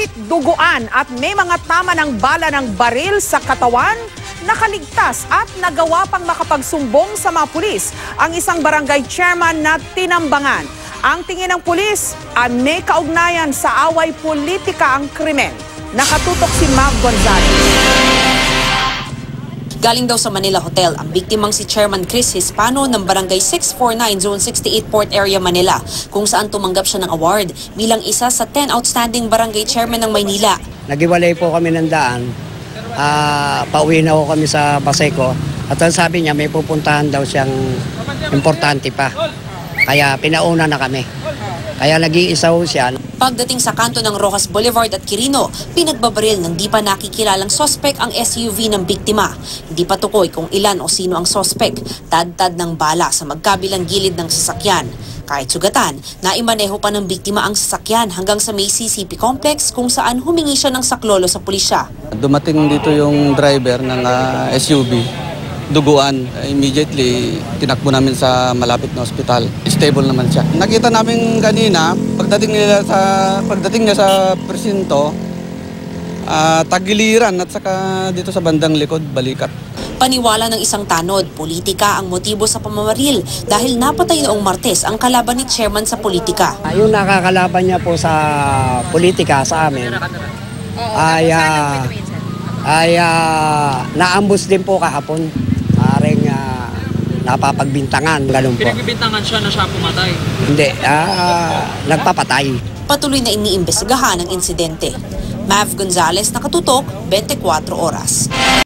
Kahit duguan at may mga tama ng bala ng baril sa katawan, nakaligtas at nagawa pang makapagsumbong sa mga pulis ang isang barangay chairman na tinambangan. Ang tingin ng pulis, may kaugnayan sa away politika ang krimen. Nakatutok si Mav Gonzalez. Galing daw sa Manila Hotel ang biktimang si Chairman Chris Hispano ng Barangay 649 Zone 68 Port Area, Manila, kung saan tumanggap siya ng award bilang isa sa 10 outstanding barangay chairman ng Maynila. Nagiwalay po kami ng daan. Pauwi na ako kami sa Baseco at ang sabi niya may pupuntahan daw siyang importante pa. Kaya pinauna na kami. Kaya nag-iisa ho siya. Pagdating sa kanto ng Rojas Boulevard at Quirino, pinagbabaril ng di pa nakikilalang sospek ang SUV ng biktima. Hindi pa tukoy kung ilan o sino ang sospek. Tad-tad ng bala sa magkabilang gilid ng sasakyan. Kahit sugatan, naimaneho pa ng biktima ang sasakyan hanggang sa may CCP complex kung saan humingi siya ng saklolo sa pulisya. Dumating dito yung driver ng SUV. Duguan, immediately tinakbo namin sa malapit na ospital. Stable naman siya. Nakita namin kanina, pagdating niya sa presinto, tagiliran at saka dito sa bandang likod, balikat. Paniwala ng isang tanod, politika ang motibo sa pamamaril dahil napatay noong Martes ang kalaban ni chairman sa politika. Yung nakakalaban niya po sa politika sa amin ay naambus din po kahapon. Maring napapagbintangan, ganun po. Pinagbibintangan siya na siya pumatay? Hindi, nagpapatay. Patuloy na iniimbestigahan ang insidente. Mav Gonzalez, Nakatutok, 24 Oras.